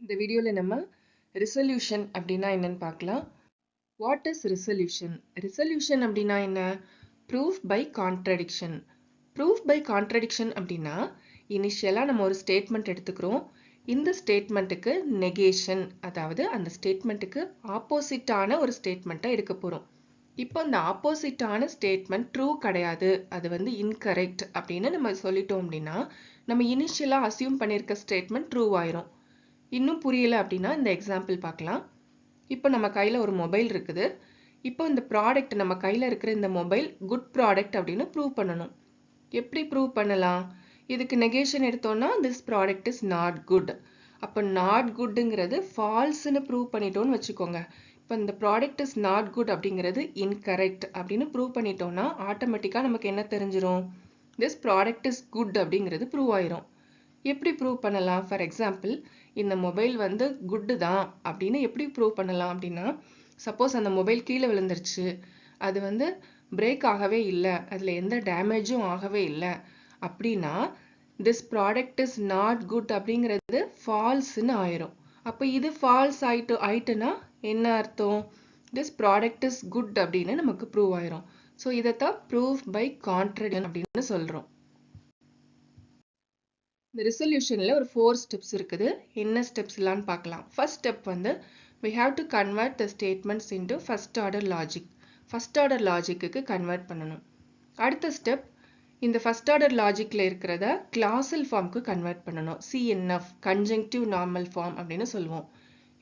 இந்த வீடியோல நம்ம resolution அப்படின்னா என்னன்னு பார்க்கலாம். What is resolution? Resolution அப்படின்னா என்ன? Proof by contradiction. Proof by contradiction அப்படின்னா இனிஷியலா நம்ம ஒரு ஸ்டேட்மெண்ட் எடுத்துக்கிறோம். இந்த ஸ்டேட்மெண்ட்டுக்கு நெகேஷன், அதாவது அந்த ஸ்டேட்மெண்ட்டுக்கு ஆப்போசிட்டான ஒரு ஸ்டேட்மெண்ட்டை எடுக்க போறோம். இப்போ அந்த ஆப்போசிட்டான ஸ்டேட்மெண்ட் ட்ரூ கிடையாது, அது வந்து இன்கரெக்ட் அப்படின்னு நம்ம சொல்லிட்டோம் அப்படின்னா நம்ம இனிஷியலா அசியூம் பண்ணியிருக்க ஸ்டேட்மெண்ட் ட்ரூ ஆயிரும். இன்னும் புரியல அப்படின்னா இந்த எக்ஸாம்பிள் பார்க்கலாம். இப்போ நம்ம கையில் ஒரு மொபைல் இருக்குது. இப்போ இந்த ப்ராடக்ட் நம்ம கையில் இருக்கிற இந்த மொபைல் குட் ப்ராடக்ட் அப்படின்னு ப்ரூவ் பண்ணணும். எப்படி ப்ரூவ் பண்ணலாம்? இதுக்கு நெகேஷன் எடுத்தோம்னா this product is not good. அப்போ நாட் குட்ங்கிறது ஃபால்ஸ்னு ப்ரூவ் பண்ணிட்டோம்னு வச்சுக்கோங்க. இப்போ இந்த ப்ராடக்ட் இஸ் நாட் குட் அப்படிங்கிறது இன்கரெக்ட் அப்படின்னு ப்ரூவ் பண்ணிட்டோம்னா ஆட்டோமேட்டிக்காக நமக்கு என்ன தெரிஞ்சிரும்? திஸ் ப்ராடக்ட் இஸ் குட் அப்படிங்கிறது ப்ரூவ் ஆயிரும். எப்படி ப்ரூவ் பண்ணலாம்? ஃபார் எக்ஸாம்பிள், இந்த மொபைல் வந்து குட்டு தான் அப்படின்னு எப்படி ப்ரூவ் பண்ணலாம் அப்படின்னா, சப்போஸ் அந்த மொபைல் கீழே விழுந்துருச்சு, அது வந்து பிரேக் ஆகவே இல்லை, அதில் எந்த டேமேஜும் ஆகவே இல்லை அப்படின்னா this product is not good அப்படிங்கிறது ஃபால்ஸ்ன்னு ஆயிரும். அப்போ இது ஃபால்ஸ் ஆயிட்டுனா என்ன அர்த்தம்? திஸ் ப்ராடக்ட் இஸ் குட் அப்படின்னு நமக்கு ப்ரூவ் ஆயிரும். ஸோ இதைத்தான் ப்ரூஃப் பை கான்ட்ரடிக்ஷன் அப்படின்னு சொல்கிறோம். இந்த ரெசல்யூஷனில் ஒரு 4 ஸ்டெப்ஸ் இருக்குது. என்ன ஸ்டெப்ஸ்லான்னு பார்க்கலாம். ஃபர்ஸ்ட் ஸ்டெப் வந்து we have to convert the statements into first order logic. First order லாஜிக்கு கன்வெர்ட் பண்ணணும். அடுத்த ஸ்டெப், இந்த ஃபர்ஸ்ட் ஆர்டர் லாஜிக்கில் இருக்கிறத கிளாசல் ஃபார்முக்கு கன்வெர்ட் பண்ணணும். CNF கன்ஜங்டிவ் நார்மல் ஃபார்ம் அப்படின்னு சொல்லுவோம்.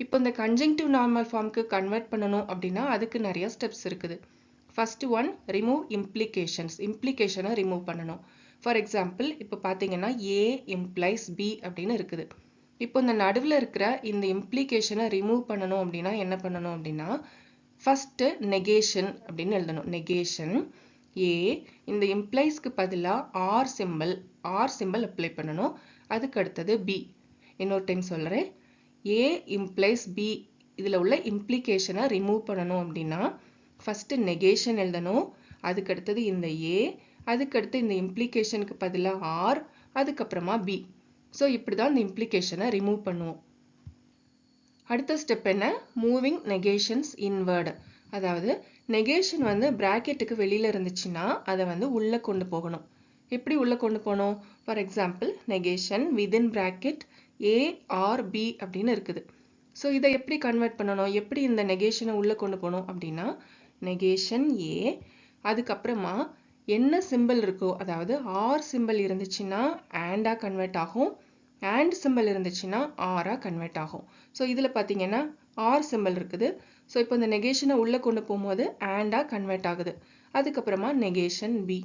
இப்போ இந்த கன்ஜங்டிவ் நார்மல் ஃபார்முக்கு கன்வெர்ட் பண்ணணும் அப்படின்னா அதுக்கு நிறைய ஸ்டெப்ஸ் இருக்குது. First one, remove implications. இம்ப்ளிகேஷனை ரிமூவ் பண்ணணும். ஃபார் எக்ஸாம்பிள், இப்போ பார்த்தீங்கன்னா A implies B அப்படின்னு இருக்குது. இப்போ இந்த நடுவில் இருக்கிற இந்த இம்ப்ளிகேஷனை ரிமூவ் பண்ணணும் அப்படின்னா என்ன பண்ணணும் அப்படின்னா ஃபர்ஸ்ட் நெகேஷன் அப்படின்னு எழுதணும். நெகேஷன் A, இந்த இம்ப்ளைஸ்க்கு பதிலாக ஆர் சிம்பிள் அப்ளை பண்ணணும். அதுக்கு அடுத்தது B. இன்னொரு டைம் சொல்கிறேன். A implies B, இதில் உள்ள இம்ப்ளிகேஷனை ரிமூவ் பண்ணணும் அப்படின்னா ஃபர்ஸ்ட் நெகேஷன் எழுதணும். அதுக்கு அடுத்தது இந்த A, அதுக்கடுத்து இந்த இம்ப்ளிகேஷனுக்கு பதிலாக ஆர், அதுக்கப்புறமா பி. ஸோ இப்படி தான் இந்த இம்ப்ளிகேஷனை ரிமூவ் பண்ணுவோம். அடுத்த ஸ்டெப் என்ன? Moving negations inward. அதாவது நெகேஷன் வந்து பிராக்கெட்டுக்கு வெளியில் இருந்துச்சுன்னா அதை வந்து உள்ளே கொண்டு போகணும். எப்படி உள்ளே கொண்டு போகணும்? For example, negation within bracket A or B அப்படின்னு இருக்குது. ஸோ இதை எப்படி கன்வெர்ட் பண்ணணும்? எப்படி இந்த நெகேஷனை உள்ளே கொண்டு போகணும் அப்படின்னா நெகேஷன் ஏ, அதுக்கப்புறமா என்ன சிம்பிள் இருக்கோ, அதாவது ஆர் சிம்பிள் இருந்துச்சுன்னா ஆண்டா கன்வெர்ட் ஆகும், ஆண்ட் சிம்பிள் இருந்துச்சுன்னா ஆரா கன்வெர்ட் ஆகும். ஸோ இதில் பார்த்தீங்கன்னா ஆர் சிம்பிள் இருக்குது. ஸோ இப்போ இந்த நெகேஷனை உள்ளே கொண்டு போகும்போது ஆண்டா கன்வெர்ட் ஆகுது. அதுக்கப்புறமா நெகேஷன் பி.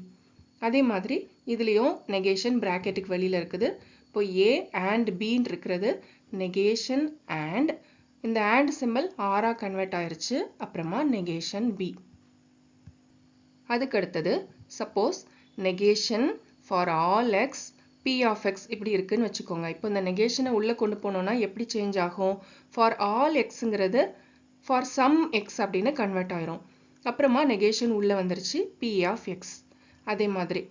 அதே மாதிரி இதுலேயும் நெகேஷன் பிராக்கெட்டுக்கு வெளியில் இருக்குது. இப்போ ஏ அண்ட் பின்னு இருக்கிறது நெகேஷன் அண்ட், இந்த அண்ட் சிம்பிள் ஆரா கன்வெர்ட் ஆயிருச்சு. அப்புறமா நெகேஷன் பி. அதுக்கு அடுத்தது suppose negation for all X P of X இப்படி இருக்குன்னு வச்சுக்கோங்க. இப்போ இந்த நெகேஷனை உள்ளே கொண்டு போனோம்னா எப்படி சேஞ்ச் ஆகும்? ஃபார் ஆல் எக்ஸுங்கிறது ஃபார் சம் எக்ஸ் அப்படின்னு கன்வெர்ட் ஆயிரும். அப்புறமா நெகேஷன் உள்ளே வந்துருச்சு பி ஆஃப் எக்ஸ். அதே மாதிரி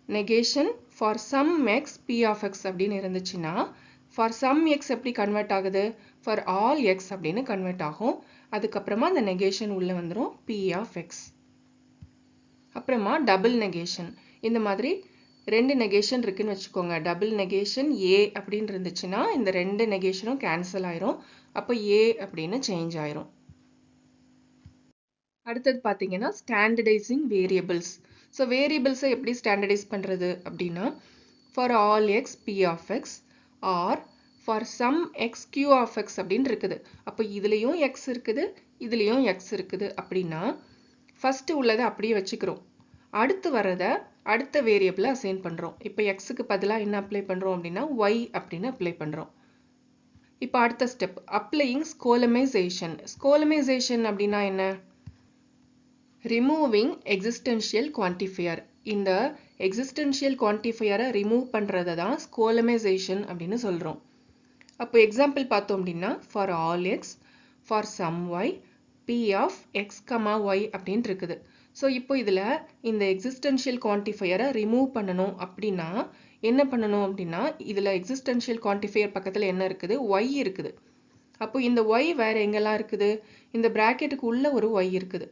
negation for some X P of X அப்படின்னு இருந்துச்சுன்னா ஃபார் சம் எக்ஸ் எப்படி கன்வெர்ட் ஆகுது? ஃபார் ஆல் எக்ஸ் அப்படின்னு கன்வெர்ட் ஆகும். அதுக்கப்புறமா அந்த நெகேஷன் உள்ளே வந்துடும் பி ஆஃப் எக்ஸ். அப்புறமா டபுள் நெகேஷன். இந்த மாதிரி ரெண்டு நெகேஷன் இருக்குன்னு வச்சுக்கோங்க. டபுள் நெகேஷன் ஏ அப்படின்னு இருந்துச்சுன்னா இந்த ரெண்டு நெகேஷனும் கேன்சல் ஆயிரும். அப்போ ஏ அப்படின்னு சேஞ்ச் ஆயிரும். அடுத்தது பார்த்தீங்கன்னா ஸ்டாண்டர்டைசிங் வேரியபிள்ஸ். ஸோ வேரியபிள்ஸை எப்படி ஸ்டாண்டர்டைஸ் பண்ணுறது அப்படின்னா for all X P of X or for some X Q of X அப்படின்னு இருக்குது. அப்போ இதுலேயும் எக்ஸ் இருக்குது, இதுலேயும் எக்ஸ் இருக்குது அப்படின்னா ஃபர்ஸ்ட் உள்ளதை அப்படியே வச்சுக்கிறோம். அடுத்து வரதை அடுத்த வேரியபிளை அசைன் பண்ணுறோம். இப்போ எக்ஸுக்கு பதிலாக என்ன அப்ளை பண்ணுறோம் அப்படின்னா ஒய் அப்படின்னு அப்ளை பண்ணுறோம். இப்போ அடுத்த ஸ்டெப், அப்ளையிங் ஸ்கோலமைசேஷன். ஸ்கோலமைசேஷன் அப்படின்னா என்ன? Removing existential quantifier. இந்த எக்ஸிஸ்டென்ஷியல் குவான்டிஃபையரை ரிமூவ் பண்ணுறதை தான் ஸ்கோலமைசேஷன் அப்படின்னு சொல்கிறோம். அப்போ எக்ஸாம்பிள் பார்த்தோம் அப்படின்னா for all x for some y P of X comma y அப்படின்னு இருக்குது. ஸோ இப்போ இதில் இந்த எக்ஸிஸ்டென்ஷியல் குவான்டிஃபையரை ரிமூவ் பண்ணணும் அப்படின்னா என்ன பண்ணணும் அப்படின்னா இதில் எக்ஸிஸ்டென்ஷியல் குவான்டிஃபையர் பக்கத்தில் என்ன இருக்குது ஒய் இருக்குது. அப்போ இந்த ஒய் வேறு எங்கெல்லாம் இருக்குது, இந்த ப்ராக்கெட்டுக்கு உள்ள ஒரு ஒய் இருக்குது.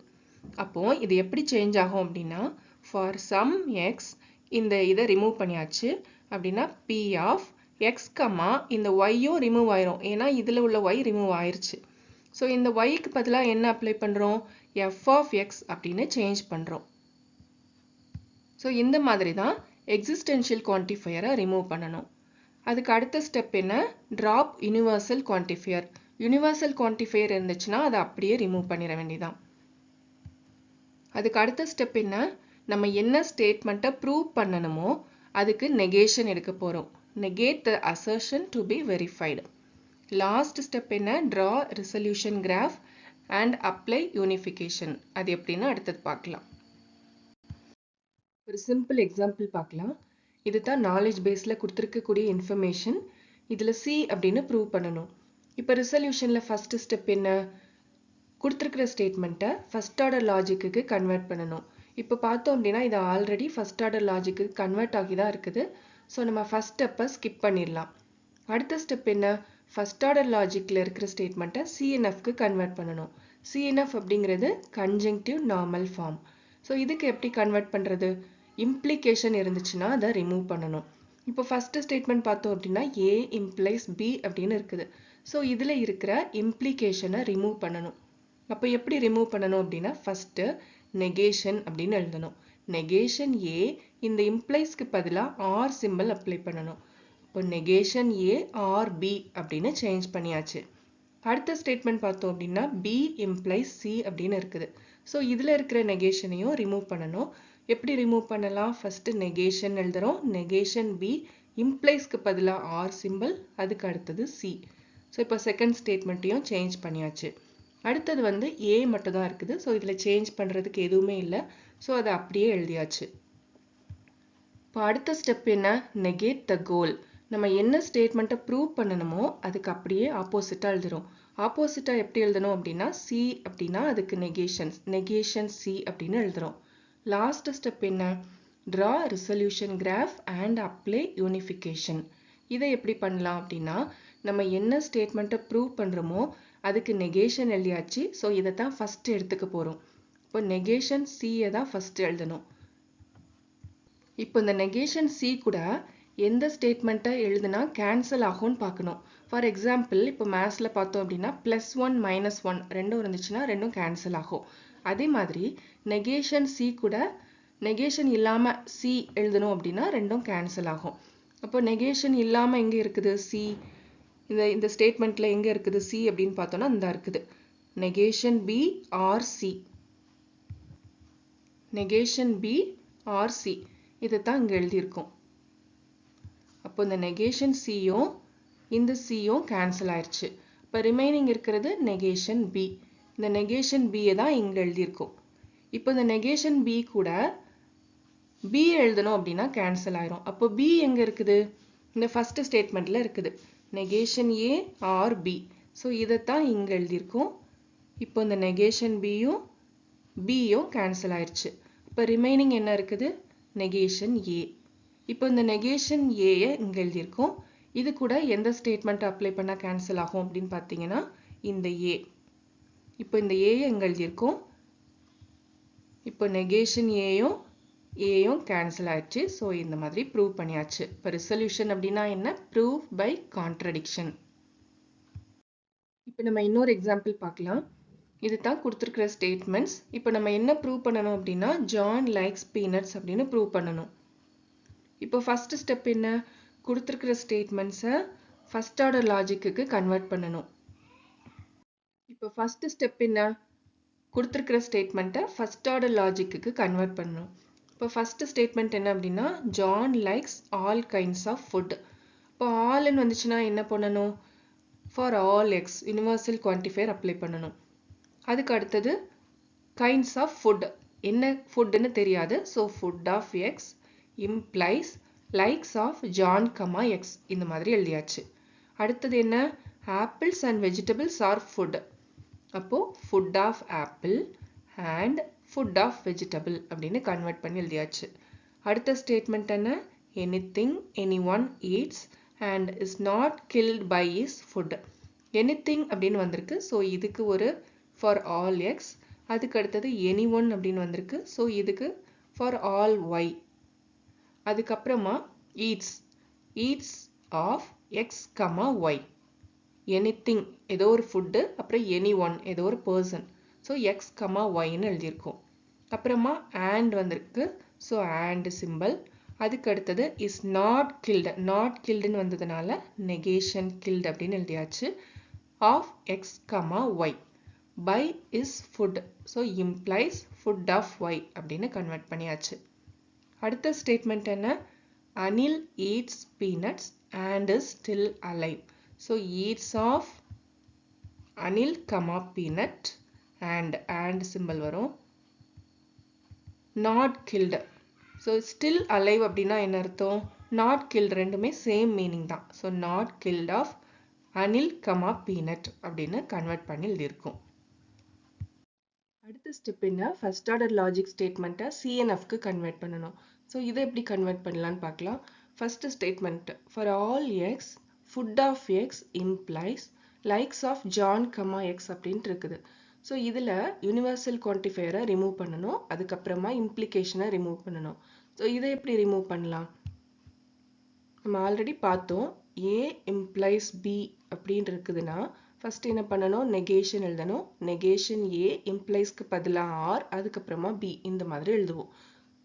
அப்போ இது எப்படி சேஞ்ச் ஆகும் அப்படின்னா ஃபார் சம் எக்ஸ் இந்த இதை ரிமூவ் பண்ணியாச்சு அப்படின்னா பி ஆஃப் எக்ஸ் கம்மா இந்த ஒய்யும் ரிமூவ் ஆயிரும், ஏன்னா இதில் உள்ள ஒய் ரிமூவ் ஆயிருச்சு. ஸோ இந்த ஒய்க்கு பதிலாக என்ன அப்ளை பண்ணுறோம், எஃப் ஆஃப் எக்ஸ் அப்படின்னு சேஞ்ச் பண்ணுறோம். ஸோ இந்த மாதிரி தான் எக்ஸிஸ்டென்ஷியல் குவான்டிஃபையரை ரிமூவ் பண்ணணும். அதுக்கு அடுத்த ஸ்டெப் என்ன, drop universal quantifier. Universal quantifier இருந்துச்சுன்னா அதை அப்படியே ரிமூவ் பண்ணிட வேண்டியதான். அதுக்கு அடுத்த ஸ்டெப் என்ன, நம்ம என்ன ஸ்டேட்மெண்ட்டை ப்ரூவ் பண்ணணுமோ அதுக்கு நெகேஷன் எடுக்க போகிறோம். Negate the assertion to be verified. Last step என்ன, draw resolution graph and apply unification. அது எப்படின்னு அடுத்தது பார்க்கலாம். ஒரு சிம்பிள் எக்ஸாம்பிள் பார்க்கலாம். இதுதான் நாலேஜ் பேஸில் கொடுத்துருக்கக்கூடிய இன்ஃபர்மேஷன். இதில் சி அப்படின்னு ப்ரூவ் பண்ணணும். இப்போ ரெசல்யூஷனில் ஃபஸ்ட்டு ஸ்டெப் என்ன, கொடுத்துருக்கிற ஸ்டேட்மெண்ட்டை ஃபஸ்ட் ஆர்டர் லாஜிக்கு கன்வெர்ட் பண்ணணும். இப்போ பார்த்தோம் அப்படின்னா இது ஆல்ரெடி ஃபஸ்ட் ஆர்டர் லாஜிக்கு கன்வெர்ட் ஆகி தான் இருக்குது. ஸோ நம்ம ஃபஸ்ட் ஸ்டெப்பை ஸ்கிப் பண்ணிடலாம். அடுத்த ஸ்டெப் என்ன, ஃபஸ்ட் ஆர்டர் லாஜிக்கில் இருக்கிற ஸ்டேட்மெண்ட்டை சிஎன்எஃப்க்கு கன்வெர்ட் பண்ணணும். சிஎன்எஃப் அப்படிங்கிறது கன்ஜங்டிவ் நார்மல் ஃபார்ம். ஸோ இதுக்கு எப்படி கன்வெர்ட் பண்ணுறது, இம்ப்ளிகேஷன் இருந்துச்சுன்னா அதை ரிமூவ் பண்ணணும். இப்போ ஃபஸ்ட்டு ஸ்டேட்மெண்ட் பார்த்தோம் அப்படின்னா ஏ இம்ப்ளைஸ் பி அப்படின்னு இருக்குது. ஸோ இதில் இருக்கிற இம்ப்ளிகேஷனை ரிமூவ் பண்ணணும். அப்போ எப்படி ரிமூவ் பண்ணணும் அப்படின்னா ஃபஸ்ட்டு நெகேஷன் அப்படின்னு எழுதணும். நெகேஷன் ஏ, இந்த இம்ப்ளைஸ்க்கு பதிலாக ஆர் சிம்பிள் அப்ளை பண்ணணும். இப்போ நெகேஷன் ஏ ஆர் பி அப்படின்னு சேஞ்ச் பண்ணியாச்சு. அடுத்த ஸ்டேட்மெண்ட் பார்த்தோம் அப்படின்னா பி இம்ப்ளைஸ் சி அப்படின்னு இருக்குது. ஸோ இதில் இருக்கிற நெகேஷனையும் ரிமூவ் பண்ணணும். எப்படி ரிமூவ் பண்ணலாம், ஃபஸ்ட்டு நெகேஷன் எழுதுகிறோம். நெகேஷன் பி, இம்ப்ளைஸ்க்கு பதிலாக ஆர் சிம்பிள், அதுக்கு அடுத்தது சி. ஸோ இப்போ செகண்ட் ஸ்டேட்மெண்ட்டையும் சேஞ்ச் பண்ணியாச்சு. அடுத்தது வந்து ஏ மட்டும் தான் இருக்குது. ஸோ இதில் சேஞ்ச் பண்ணுறதுக்கு எதுவுமே இல்லை. ஸோ அதை அப்படியே எழுதியாச்சு. இப்போ அடுத்த ஸ்டெப் என்ன, நெகேட் த கோல். நம்ம என்ன ஸ்டேட்மெண்ட்டை ப்ரூவ் பண்ணணுமோ அதுக்கு அப்படியே ஆப்போசிட்டாக எழுதுகிறோம். ஆப்போசிட்டாக எப்படி எழுதணும் அப்படின்னா சி அப்படின்னா அதுக்கு நெகேஷன் சி அப்படின்னு எழுதுகிறோம். லாஸ்ட் ஸ்டெப் என்ன, draw resolution graph and apply unification. இதை எப்படி பண்ணலாம் அப்படின்னா நம்ம என்ன ஸ்டேட்மெண்ட்டை ப்ரூவ் பண்ணுறோமோ அதுக்கு நெகேஷன் எழுதியாச்சு. ஸோ இதை தான் ஃபஸ்ட்டு எடுத்துக்க போகிறோம். இப்போ நெகேஷன் சியை தான் ஃபஸ்ட்டு எழுதணும். இப்போ இந்த நெகேஷன் சி கூட எந்த ஸ்டேட்மெண்ட்டை எழுதுனா கேன்சல் ஆகும்னு பார்க்கணும். ஃபார் எக்ஸாம்பிள் இப்போ மேத்ஸில் பார்த்தோம் அப்படின்னா +1 -1 ரெண்டும் இருந்துச்சுன்னா ரெண்டும் கேன்சல் ஆகும். அதே மாதிரி நெகேஷன் சி கூட நெகேஷன் இல்லாமல் சி எழுதணும் அப்படின்னா ரெண்டும் கேன்சல் ஆகும். அப்போ நெகேஷன் இல்லாமல் எங்கே இருக்குது சி, இந்த ஸ்டேட்மெண்ட்டில் எங்கே இருக்குது சி அப்படின்னு பார்த்தோன்னா இந்த இருக்குது negation P or C. Negation P or C இதை தான் இங்கே எழுதியிருக்கோம். அப்போ இந்த நெகேஷன் சியும் இந்த சியும் கேன்சல் ஆயிடுச்சு. இப்போ ரிமைனிங் இருக்கிறது நெகேஷன் பி. இந்த நெகேஷன் பியை தான் இங்கே எழுதியிருக்கோம். இப்போ இந்த நெகேஷன் பி கூட பி எழுதணும் அப்படின்னா கேன்சல் ஆயிரும். அப்போ பி எங்கே இருக்குது, இந்த ஃபஸ்ட்டு ஸ்டேட்மெண்ட்டில் இருக்குது negation A or B. So இதைத்தான் இங்கே எழுதியிருக்கோம். இப்போ இந்த நெகேஷன் பியும் கேன்சல் ஆயிடுச்சு. இப்போ ரிமைனிங் என்ன இருக்குது, நெகேஷன் ஏ. இப்போ இந்த நெகேஷன் ஏயை இங்கே எழுதியிருக்கோம். இது கூட எந்த ஸ்டேட்மெண்ட் அப்ளை பண்ணால் கேன்சல் ஆகும் அப்படின்னு பார்த்தீங்கன்னா இந்த ஏ. இப்போ இந்த ஏயை இங்கே எழுதியிருக்கோம். இப்போ நெகேஷன் ஏயும் கேன்சல் ஆயிடுச்சு. ஸோ இந்த மாதிரி ப்ரூவ் பண்ணியாச்சு. இப்போ ரெசல்யூஷன் அப்படின்னா என்ன, ப்ரூவ் பை கான்ட்ரடிக்ஷன். இப்போ நம்ம இன்னொரு எக்ஸாம்பிள் பார்க்கலாம். இது தான் கொடுத்துருக்கிற ஸ்டேட்மெண்ட்ஸ். இப்போ நம்ம என்ன ப்ரூவ் பண்ணணும் அப்படின்னா ஜான் லைக்ஸ் பீனட்ஸ் அப்படின்னு ப்ரூவ் பண்ணணும். இப்போ ஃபர்ஸ்ட் ஸ்டெப் என்ன, கொடுத்துருக்கிற ஸ்டேட்மெண்ட்ஸை ஃபர்ஸ்ட் ஆர்டர் லாஜிக்கு கன்வெர்ட் பண்ணணும். இப்போ ஃபர்ஸ்ட் ஸ்டெப் என்ன, கொடுத்துருக்கிற ஸ்டேட்மெண்ட்டை ஃபர்ஸ்ட் ஆர்டர் லாஜிக்கு கன்வெர்ட் பண்ணணும். இப்போ ஃபர்ஸ்ட் ஸ்டேட்மெண்ட் என்ன அப்படின்னா John likes all kinds of food. இப்போ ஆல்னு வந்துச்சுன்னா என்ன பண்ணணும், for all x universal quantifier apply பண்ணணும். அதுக்கு அடுத்தது கைண்ட்ஸ் ஆஃப் ஃபுட், என்ன ஃபுட்டுன்னு தெரியாது. So food of X implies likes of John comma x, இந்த மாதிரி எழுதியாச்சு. அடுத்தது என்ன, apples and vegetables are food. அப்போது food of apple and food of vegetable அப்படின்னு கன்வெர்ட் பண்ணி எழுதியாச்சு. அடுத்த ஸ்டேட்மெண்ட் என்ன, anything anyone eats and is not killed by is food. anything அப்படின்னு வந்திருக்கு. ஸோ இதுக்கு ஒரு for all x. அதுக்கு அடுத்தது anyone அப்படின்னு வந்திருக்கு. ஸோ இதுக்கு for all y. அதுக்கப்புறமா eats of x, y. anything ஏதோ ஒரு ஃபுட்டு, அப்புறம் anyone ஏதோ ஒரு பர்சன். ஸோ x, yன்னு எழுதியிருக்கோம். அப்புறமா and வந்திருக்கு. So and symbol. அதுக்கு அடுத்தது is not killedன்னு வந்ததுனால negation killed அப்படின்னு எழுதியாச்சு. of x, y. by is food. So implies food of y அப்படின்னு கன்வெர்ட் பண்ணியாச்சு. அடுத்த ஸ்டேட்மெண்ட் என்ன? Anil eats peanuts and is still alive. So eats of Anil, peanut and symbol வரும். not killed. So still alive அப்படின்னா என்ன அர்த்தம்? not killed ரெண்டுமே same meaning தான். So not killed of Anil, peanut அப்படின்னு கன்வெர்ட் பண்ணி எழுதியிருக்கோம். அடுத்த ஸ்டெப் என்ன? ஃபர்ஸ்ட் ஆர்டர் லாஜிக் ஸ்டேட்மெண்ட்டை சிஎன்எஃப்க்கு கன்வெர்ட் பண்ணணும். ஸோ இதை எப்படி கன்வெர்ட் பண்ணலான்னு பார்க்கலாம். First statement for all X food of X implies likes of John, X அப்படின்ட்டு இருக்குது. ஸோ இதில் யூனிவர்சல் குவான்டிஃபையரை ரிமூவ் பண்ணணும். அதுக்கப்புறமா இம்ப்ளிகேஷனை ரிமூவ் பண்ணணும். ஸோ இதை எப்படி ரிமூவ் பண்ணலாம்? நம்ம ஆல்ரெடி பார்த்தோம். ஏ இம்ப்ளைஸ் பி அப்படின்னு இருக்குதுன்னா ஃபர்ஸ்ட் என்ன பண்ணணும்? நெகேஷன் எழுதணும். நெகேஷன் ஏ இம்ப்ளைஸ்க்கு பதிலாக ஆர், அதுக்கப்புறமா பி, இந்த மாதிரி எழுதுவோம்.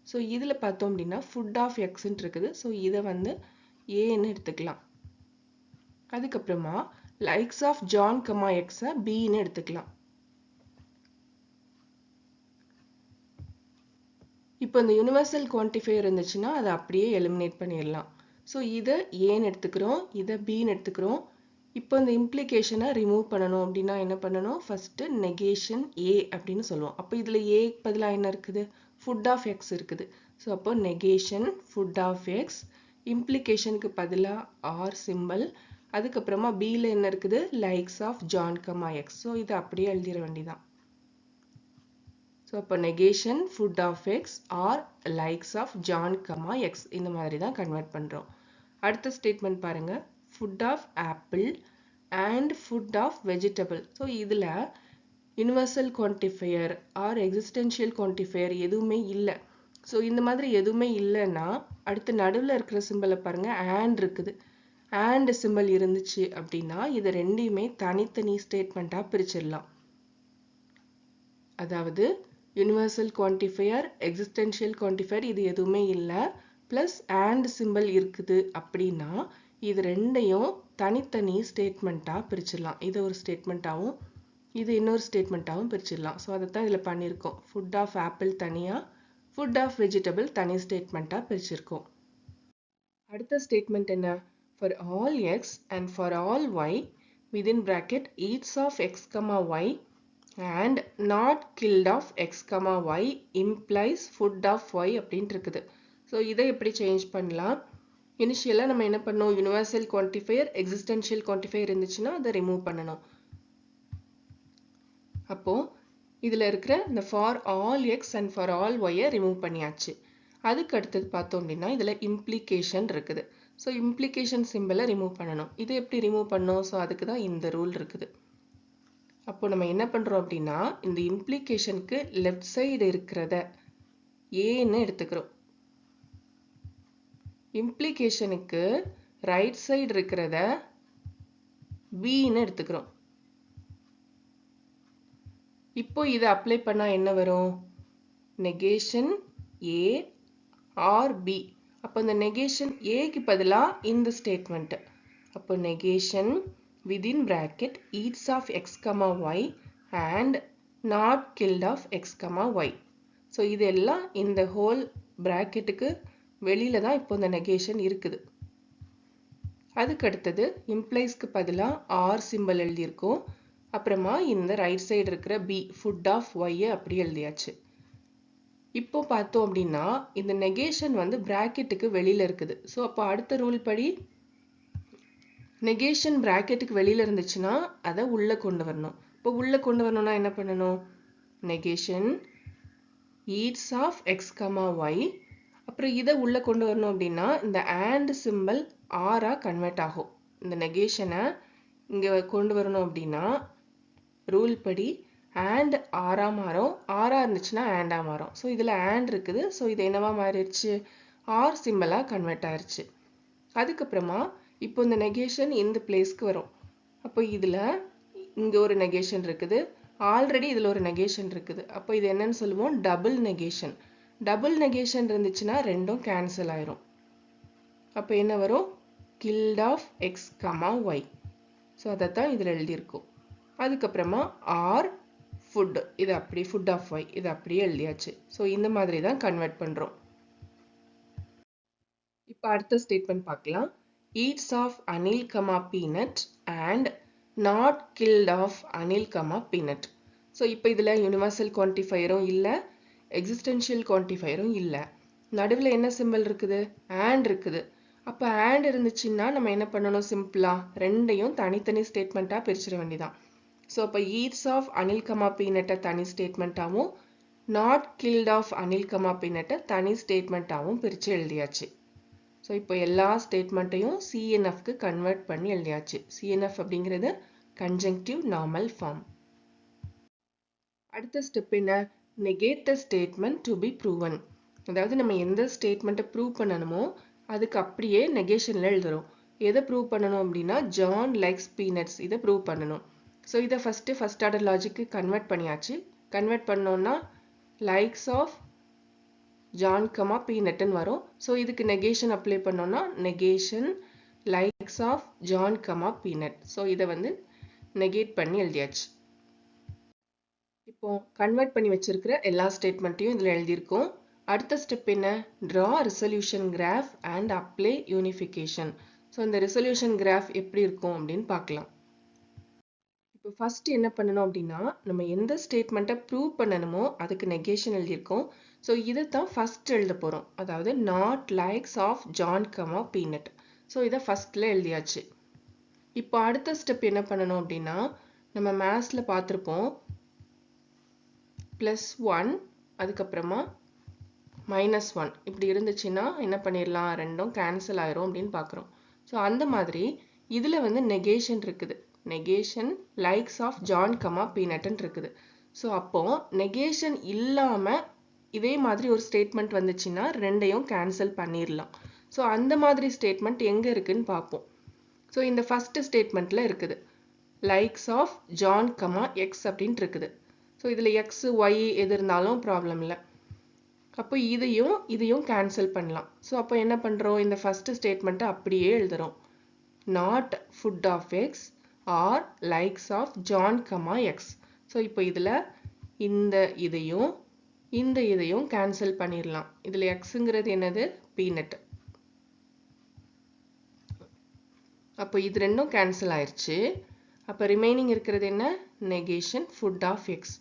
ஸோ இதில் பார்த்தோம் அப்படின்னா ஃபுட் ஆஃப் எக்ஸ்ன்னு இருக்குது. ஸோ இதை வந்து ஏன்னு எடுத்துக்கலாம். அதுக்கப்புறமா லைக்ஸ் ஆஃப் ஜான், எக்ஸை பின்னு எடுத்துக்கலாம். இப்போ இந்த யூனிவர்சல் குவான்டிஃபையர் இருந்துச்சுன்னா அதை அப்படியே எலிமினேட் பண்ணிடலாம். ஸோ இதை ஏன்னு எடுத்துக்கிறோம், இதை பின்னு எடுத்துக்கிறோம். இப்போ இந்த இம்ப்ளிகேஷனை ரிமூவ் பண்ணணும் அப்படின்னா என்ன பண்ணணும்? ஃபர்ஸ்ட்டு நெகேஷன் ஏ அப்படின்னு சொல்லுவோம். அப்போ இதில் ஏக்கு பதிலாக என்ன இருக்குது? ஃபுட் ஆஃப் எக்ஸ் இருக்குது. ஸோ அப்போ நெகேஷன் ஃபுட் ஆஃப் எக்ஸ், இம்ப்ளிகேஷனுக்கு பதிலாக ஆர் சிம்பிள், அதுக்கப்புறமா பியில் என்ன இருக்குது? Likes of John, X. So இதை அப்படியே எழுதிட வேண்டியதான். ஸோ அப்போ negation food of X or likes of John, X, இந்த மாதிரி தான் கன்வெர்ட் பண்ணுறோம். அடுத்த ஸ்டேட்மெண்ட் பாருங்க. Food of apple and food of vegetable. So இதில் universal quantifier or existential quantifier எதுவுமே இல்லை. ஸோ இந்த மாதிரி எதுவுமே இல்லைன்னா அடுத்து நடுவில் இருக்கிற சிம்பிளை பாருங்க, and இருக்குது. and சிம்பிள் இருந்துச்சு அப்படின்னா இது ரெண்டையுமே தனித்தனி ஸ்டேட்மெண்ட்டாக பிரிச்சிடலாம். அதாவது யூனிவர்சல் குவான்டிஃபையர், எக்ஸிஸ்டென்ஷியல் குவான்டிஃபையர் இது எதுவுமே இல்லை, ப்ளஸ் and சிம்பிள் இருக்குது அப்படின்னா இது ரெண்டையும் தனித்தனி ஸ்டேட்மெண்ட்டாக பிரிச்சிடலாம். இது ஒரு ஸ்டேட்மெண்ட்டாகவும் இது இன்னொரு ஸ்டேட்மெண்ட்டாகவும் பிரிச்சிடலாம். ஸோ அதை தான் இதில் பண்ணியிருக்கோம். ஃபுட் ஆஃப் ஆப்பிள் தனியாக, ஃபுட் ஆஃப் வெஜிடபிள் தனி ஸ்டேட்மெண்ட்டாக பிரிச்சிருக்கோம். அடுத்த ஸ்டேட்மெண்ட் என்ன? For all X and for all Y within bracket eats of X, Y and not killed of x, y implies food of y அப்படின்ட்டு இருக்குது. ஸோ இதை எப்படி சேஞ்ச் பண்ணலாம்? இனிஷியலாக நம்ம என்ன பண்ணோம்? யூனிவர்சல் குவான்டிஃபையர், எக்ஸிஸ்டென்ஷியல் குவான்டிஃபையர் இருந்துச்சுன்னா அதை ரிமூவ் பண்ணணும். அப்போ இதில் இருக்கிற இந்த for all X and for all ஒய்யை ரிமூவ் பண்ணியாச்சு. அதுக்கு அடுத்தது பார்த்தோம் அப்படின்னா இதில் இம்ப்ளிகேஷன் இருக்குது. ஸோ இம்ப்ளிகேஷன் சிம்பிளை ரிமூவ் பண்ணணும். இதை எப்படி ரிமூவ் பண்ணோம்? ஸோ அதுக்கு தான் இந்த ரூல் இருக்குது. அப்போ நம்ம என்ன பண்ணுறோம் அப்படின்னா இந்த இம்ப்ளிகேஷனுக்கு லெஃப்ட் சைடு இருக்கிறத ஏன்னு எடுத்துக்கிறோம். இம்ப்ளிகேஷனுக்கு ரைட் சைடு இருக்கிறத பின்னு எடுத்துக்கிறோம். இப்போ இதை அப்ளை பண்ணா என்ன வரும்? Negation A or B. அப்போ இந்த நெகேஷன் ஏக்கு பதிலாக இந்த ஸ்டேட்மெண்ட். அப்போ negation within bracket eats of x, y and not killed of x, y. So இதெல்லாம் இந்த ஹோல் பிராக்கெட்டுக்கு வெளியில தான் இப்போ இந்த நெகேஷன் இருக்குது. அதுக்கு அடுத்தது இம்ப்ளைஸ்க்கு பதிலாக ஆர் சிம்பிள் எழுதியிருக்கோம். அப்புறமா இந்த ரைட் சைடு இருக்கிற பி ஃபுட் ஆஃப் ஒய்யை அப்படி எழுதியாச்சு. இப்போ பார்த்தோம் அப்படின்னா இந்த நெகேஷன் வந்து பிராக்கெட்டுக்கு வெளியில இருக்குது. ஸோ அப்போ அடுத்த ரூல் படி நெகேஷன் பிராக்கெட்டுக்கு வெளியில இருந்துச்சுன்னா அதை உள்ள கொண்டு வரணும். இப்போ உள்ள கொண்டு வரணும்னா என்ன பண்ணணும்? Negation eats of X, Y அப்புறம் இதை உள்ள கொண்டு வரணும் அப்படின்னா இந்த and சிம்பிள் ஆரா கன்வெர்ட் ஆகும். இந்த நெகேஷனை இங்க கொண்டு வரணும் அப்படின்னா ரூல் படி and ஆரா மாறும், ஆரா இருந்துச்சுன்னா and மாறும். ஸோ இதுல and இருக்குது, ஸோ இது என்னவா மாறிடுச்சு, ஆர் சிம்பிளா கன்வெர்ட் ஆயிருச்சு. அதுக்கப்புறமா இப்போ இந்த நெகேஷன் இந்த பிளேஸ்க்கு வரும். அப்போ இதுல இங்க ஒரு நெகேஷன் இருக்குது, ஆல்ரெடி இதுல ஒரு நெகேஷன் இருக்குது. அப்போ இது என்னன்னு சொல்லுவோம், டபுள் நெகேஷன். டபுள் நெகேஷன் இருந்துச்சுன்னா ரெண்டும் கேன்சல் ஆயிரும். அப்போ என்ன வரும், killed of x, y. So அதைத்தான் இதில் எழுதியிருக்கும். அதுக்கப்புறமா ஆர் ஃபுட், இது அப்படி ஃபுட் ஆஃப் y, இது அப்படியே எழுதியாச்சு. ஸோ இந்த மாதிரி தான் கன்வெர்ட் பண்ணுறோம். இப்போ அடுத்த ஸ்டேட்மெண்ட் பார்க்கலாம். eats of Anil, peanut and not killed of Anil, peanut. So இப்போ இதில் யூனிவர்சல் குவான்டிஃபையரும் இல்லை, எக்ஸிஸ்டென்ஷியல் குவான்டிஃபையரும் இல்லை. நடுவில் என்ன சிம்பிள் இருக்குது, and இருக்குது. அப்போ and இருந்துச்சுன்னா நம்ம என்ன பண்ணணும், சிம்பிளா ரெண்டையும் தனித்தனி ஸ்டேட்மெண்ட்டாக பிரிச்சிட வேண்டியதான். ஸோ அப்போ eats of Anil, peanut தனி ஸ்டேட்மெண்ட்டாகவும் not killed of Anil, peanut தனி ஸ்டேட்மெண்ட்டாகவும் பிரித்து எழுதியாச்சு. ஸோ இப்போ எல்லா ஸ்டேட்மெண்ட்டையும் சிஎன்எஃப்க்கு கன்வெர்ட் பண்ணி எழுதியாச்சு. சிஎன்எஃப் அப்படிங்கிறது கன்ஜங்க்டிவ் நார்மல் ஃபார்ம். அடுத்த ஸ்டெப் என்ன, negate the statement to be proven. அதாவது நம்ம எந்த ஸ்டேட்மெண்ட்டை ப்ரூவ் பண்ணணுமோ அதுக்கு அப்படியே நெகேஷனில் எழுதுறோம். எதை ப்ரூவ் பண்ணணும் அப்படின்னா ஜான் லைக்ஸ் பீனட்ஸ், இதை ப்ரூவ் பண்ணணும். ஸோ இதை ஃபர்ஸ்ட் ஆர்டர் லாஜிக்கு கன்வெர்ட் பண்ணியாச்சு. கன்வெர்ட் பண்ணோம்னா லைக்ஸ் ஆஃப் ஜான் பீனட்னு வரும். ஸோ இதுக்கு நெகேஷன் அப்ளை பண்ணோம்னா negation likes of John peanut. So இதை வந்து நெகேட் பண்ணி எழுதியாச்சு. இப்போ கன்வெர்ட் பண்ணி வச்சிருக்கிற எல்லா ஸ்டேட்மெண்ட்டையும் இதில் எழுதியிருக்கோம். அடுத்த ஸ்டெப் என்ன, draw resolution graph and apply unification. So இந்த resolution graph எப்படி இருக்கும் அப்படின்னு பார்க்கலாம். இப்போ ஃபர்ஸ்ட் என்ன பண்ணணும் அப்படின்னா நம்ம எந்த ஸ்டேட்மெண்ட்டை ப்ரூவ் பண்ணணுமோ அதுக்கு நெகேஷன் எழுதியிருக்கோம். ஸோ இதை தான் ஃபர்ஸ்ட் எழுத போகிறோம். அதாவது not likes of John peanut. So இதை ஃபர்ஸ்ட்ல எழுதியாச்சு. இப்போ அடுத்த ஸ்டெப் என்ன பண்ணணும் அப்படின்னா நம்ம மேத்ஸில் பார்த்துருப்போம், +1 அதுக்கப்புறமா -1 இப்படி இருந்துச்சுன்னா என்ன பண்ணிடலாம், ரெண்டும் கேன்சல் ஆயிரும் அப்படின்னு பார்க்குறோம். ஸோ அந்த மாதிரி இதில் வந்து நெகேஷன் இருக்குது, நெகேஷன் லைக்ஸ் ஆஃப் ஜான் பீனட்னு இருக்குது. ஸோ அப்போ நெகேஷன் இல்லாமல் இதே மாதிரி ஒரு ஸ்டேட்மெண்ட் வந்துச்சுன்னா ரெண்டையும் கேன்சல் பண்ணிடலாம். ஸோ அந்த மாதிரி ஸ்டேட்மெண்ட் எங்கே இருக்குன்னு பார்ப்போம். ஸோ இந்த ஃபர்ஸ்ட் ஸ்டேட்மெண்ட்டில் இருக்குது லைக்ஸ் ஆஃப் ஜான் எக்ஸ் அப்படின்ட்டு இருக்குது. ஸோ இதில் எக்ஸ் ஒய் எது இருந்தாலும் ப்ராப்ளம் இல்லை. அப்போ இதையும் கேன்சல் பண்ணலாம். ஸோ அப்போ என்ன பண்ணுறோம், இந்த ஃபர்ஸ்ட் ஸ்டேட்மெண்ட்டை அப்படியே எழுதுறோம். Not food of X or likes of John X. So இப்போ இதில் இந்த இதையும் கேன்சல் பண்ணிடலாம். இதில் எக்ஸுங்கிறது என்னது, பீனட். அப்போ இது ரெண்டும் கேன்சல் ஆயிடுச்சு. அப்போ ரிமைனிங் இருக்கிறது என்ன, negation food of X.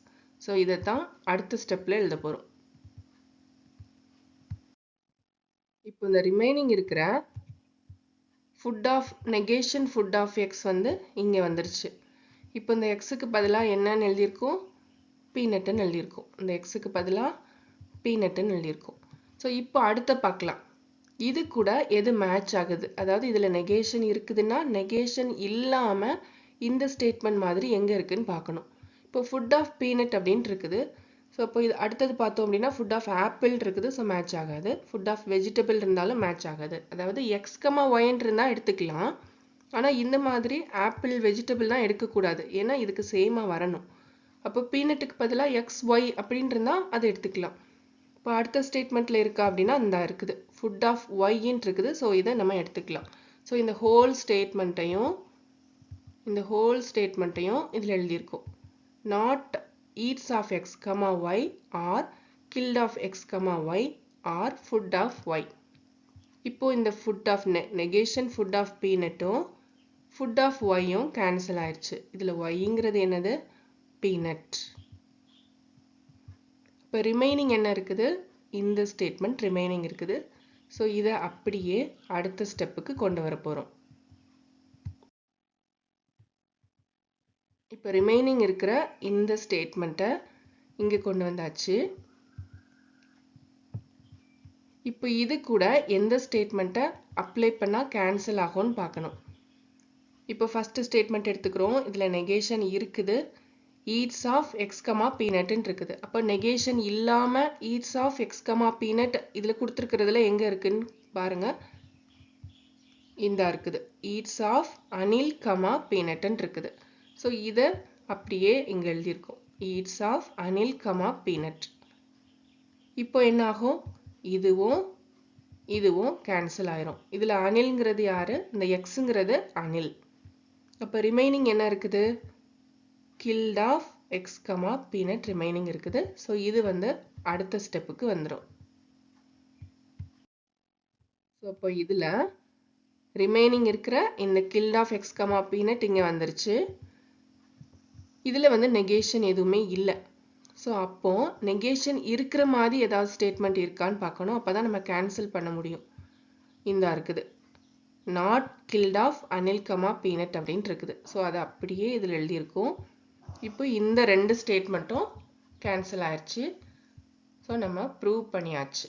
So இதை தான் அடுத்த ஸ்டெப்பில் எழுத போகிறோம். இப்போ இந்த ரிமைனிங் இருக்கிற food of negation food of X வந்து இங்கே வந்துருச்சு. இப்போ இந்த எக்ஸுக்கு பதிலாக என்னன்னு எழுதியிருக்கோம், பீனட்டுன்னு எழுதியிருக்கோம். இந்த எக்ஸுக்கு பதிலாக பீனட்டுன்னு எழுதியிருக்கோம். ஸோ இப்போ அடுத்த பார்க்கலாம், இது கூட எது மேட்ச் ஆகுது. அதாவது இதில் நெகேஷன் இருக்குதுன்னா நெகேஷன் இல்லாமல் இந்த ஸ்டேட்மெண்ட் மாதிரி எங்கே இருக்குன்னு பார்க்கணும். இப்போ ஃபுட் ஆஃப் பீனட் அப்படின்ட்டு இருக்குது. ஸோ இப்போ இது அடுத்தது பார்த்தோம் அப்படின்னா ஃபுட் ஆஃப் ஆப்பிள் இருக்குது. ஸோ மேட்ச் ஆகாது. ஃபுட் ஆஃப் வெஜிடபிள் இருந்தாலும் மேட்ச் ஆகாது. அதாவது எக்ஸ் ஒய்ன்னு இருந்தால் எடுத்துக்கலாம். ஆனால் இந்த மாதிரி ஆப்பிள் வெஜிடபிள் தான் எடுக்கக்கூடாது, ஏன்னா இதுக்கு சேமாக வரணும். அப்போ பீனட்டுக்கு பதிலாக எக்ஸ் ஒய் அப்படின்னு இருந்தால் அதை எடுத்துக்கலாம். இப்போ அடுத்த ஸ்டேட்மெண்ட்டில் இருக்கா அப்படின்னா இந்த இருக்குது ஃபுட் ஆஃப் ஒய்ன்னு இருக்குது. ஸோ இதை நம்ம எடுத்துக்கலாம். ஸோ இந்த ஹோல் ஸ்டேட்மெண்ட்டையும் இதில் எழுதியிருக்கோம். Not eats of x, y or killed of x, y or food of y. இப்போ இந்த food of negation food of peanutம் food of yயும் cancel ஆயிடுச்சு. இதில் yங்கிறது என்னது, peanut. இப்போ ரிமைனிங் என்ன இருக்குது, இந்த ஸ்டேட்மெண்ட் ரிமைனிங் இருக்குது. ஸோ இதை அப்படியே அடுத்த ஸ்டெப்புக்கு கொண்டு வர போகிறோம். இப்போ ரிமைனிங் இருக்கிற இந்த ஸ்டேட்மெண்ட்டை இங்கே கொண்டு வந்தாச்சு. இப்போ இது கூட எந்த ஸ்டேட்மெண்ட்டை அப்ளை பண்ணால் கேன்சல் ஆகும்னு பார்க்கணும். இப்போ ஃபர்ஸ்ட் ஸ்டேட்மெண்ட் எடுத்துக்கிறோம். இதில் நெகேஷன் இருக்குது. ஈட்ஸ் ஆஃப் எக்ஸ் கமா பீனட்னு இருக்குது. அப்போ நெகேஷன் இல்லாமல் eats of X comma peanut இதில் கொடுத்துருக்கிறதுல எங்கே இருக்குன்னு பாருங்க. இந்த இருக்குது ஈட்ஸ் ஆஃப் அனில் கமா பீனட்னு இருக்குது. ஸோ இதை அப்படியே இங்கே எழுதியிருக்கோம். Eats of Anil comma peanut. இப்போ என்ன ஆகும்? இதுவும் இதுவும் கேன்சல் ஆயிரும். இதில் அனில்ங்கிறது யாரு? இந்த எக்ஸுங்கிறது அனில். அப்போ ரிமைனிங் என்ன இருக்குது? killed of x, peanut remaining இருக்குது. ஸோ இது வந்து அடுத்த ஸ்டெப்புக்கு வந்துடும். ஸோ இப்போ இதில் ரிமைனிங் இருக்கிற இந்த killed of x, peanut இங்கே வந்துருச்சு. இதில் வந்து நெகேஷன் எதுவுமே இல்லை. ஸோ அப்போ நெகேஷன் இருக்கிற மாதிரி ஏதாவது ஸ்டேட்மெண்ட் இருக்கான்னு பார்க்கணும். அப்போ தான் நம்ம கேன்சல் பண்ண முடியும். இந்த இருக்குது not killed of Anil comma peanut அப்படின்ட்டு இருக்குது. ஸோ அதை அப்படியே இதில் எழுதியிருக்கோம். இப்போ இந்த ரெண்டு ஸ்டேட்மெண்ட்டும் கேன்சல் ஆயிடுச்சு. ஸோ நம்ம ப்ரூவ் பண்ணியாச்சு.